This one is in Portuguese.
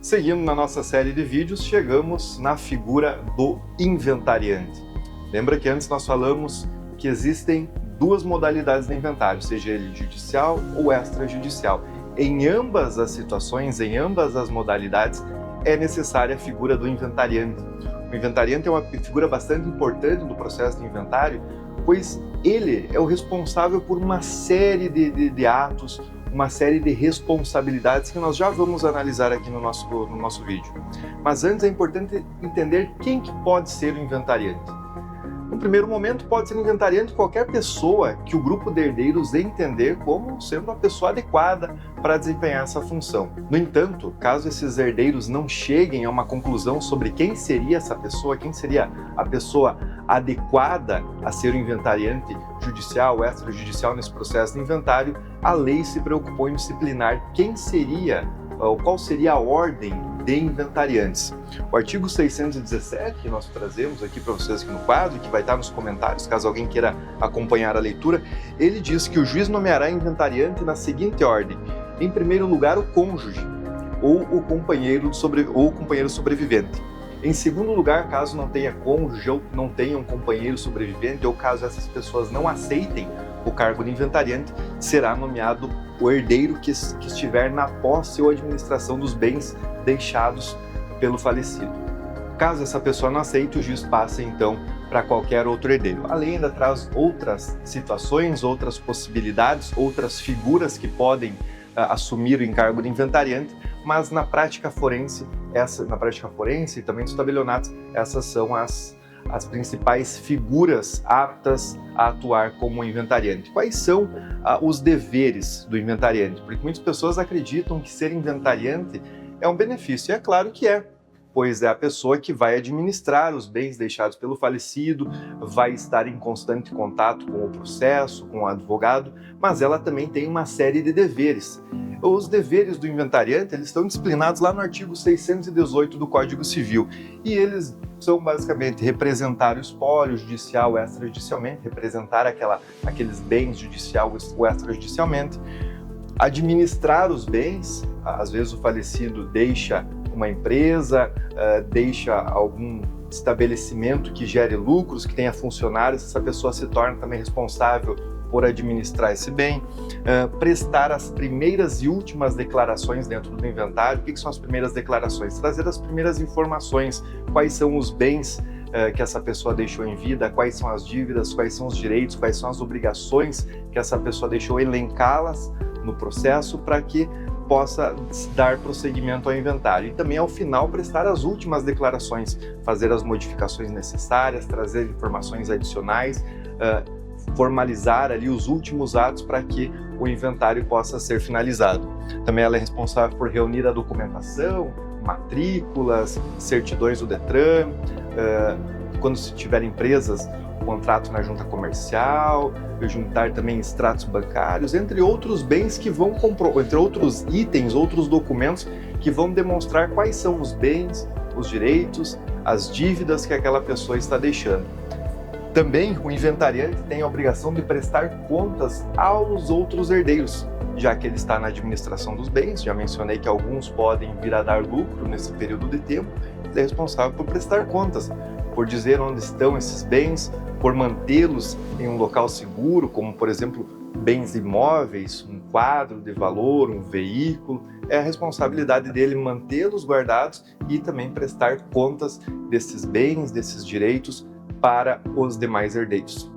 Seguindo na nossa série de vídeos, chegamos na figura do inventariante. Lembra que antes nós falamos que existem duas modalidades de inventário, seja ele judicial ou extrajudicial. Em ambas as situações, em ambas as modalidades, é necessária a figura do inventariante. O inventariante é uma figura bastante importante no processo de inventário, pois ele é o responsável por uma série de atos, uma série de responsabilidades que nós já vamos analisar aqui no nosso vídeo. Mas antes é importante entender quem que pode ser o inventariante. No primeiro momento, pode ser inventariante qualquer pessoa que o grupo de herdeiros entender como sendo a pessoa adequada para desempenhar essa função. No entanto, caso esses herdeiros não cheguem a uma conclusão sobre quem seria essa pessoa, quem seria a pessoa adequada a ser o inventariante judicial ou extrajudicial nesse processo de inventário, a lei se preocupou em disciplinar quem seria ou qual seria a ordem de inventariantes. O artigo 617, que nós trazemos aqui para vocês aqui no quadro, que vai estar nos comentários, caso alguém queira acompanhar a leitura, ele diz que o juiz nomeará inventariante na seguinte ordem: em primeiro lugar, o cônjuge ou o companheiro sobrevivente. Em segundo lugar, caso não tenha cônjuge ou não tenha um companheiro sobrevivente, ou caso essas pessoas não aceitem o cargo de inventariante, será nomeado o herdeiro que estiver na posse ou administração dos bens deixados pelo falecido. Caso essa pessoa não aceite, o juiz passa então para qualquer outro herdeiro. A lei ainda traz outras situações, outras possibilidades, outras figuras que podem assumir o encargo de inventariante, mas na prática forense e também dos tabelionatos, essas são as principais figuras aptas a atuar como inventariante. Quais são os deveres do inventariante? Porque muitas pessoas acreditam que ser inventariante é um benefício, e é claro que é, pois é a pessoa que vai administrar os bens deixados pelo falecido, vai estar em constante contato com o processo, com o advogado, mas ela também tem uma série de deveres. Os deveres do inventariante, eles estão disciplinados lá no artigo 618 do Código Civil, e eles são basicamente representar o espólio judicial ou extrajudicialmente, representar aqueles bens judicial ou extrajudicialmente, administrar os bens. Às vezes o falecido deixa uma empresa, deixa algum estabelecimento que gere lucros, que tenha funcionários, essa pessoa se torna também responsável por administrar esse bem, prestar as primeiras e últimas declarações dentro do inventário. O que são as primeiras declarações? Trazer as primeiras informações, quais são os bens que essa pessoa deixou em vida, quais são as dívidas, quais são os direitos, quais são as obrigações que essa pessoa deixou, elencá-las no processo para que possa dar prosseguimento ao inventário. E também, ao final, prestar as últimas declarações, fazer as modificações necessárias, trazer informações adicionais, formalizar ali os últimos atos para que o inventário possa ser finalizado. Também ela é responsável por reunir a documentação, matrículas, certidões do Detran, quando se tiver empresas, contrato na junta comercial, juntar também extratos bancários, entre outros bens que vão entre outros itens, outros documentos que vão demonstrar quais são os bens, os direitos, as dívidas que aquela pessoa está deixando. Também o inventariante tem a obrigação de prestar contas aos outros herdeiros, já que ele está na administração dos bens. Já mencionei que alguns podem vir a dar lucro nesse período de tempo. Ele é responsável por prestar contas, por dizer onde estão esses bens, por mantê-los em um local seguro, como, por exemplo, bens imóveis, um quadro de valor, um veículo. É a responsabilidade dele mantê-los guardados e também prestar contas desses bens, desses direitos para os demais herdeiros.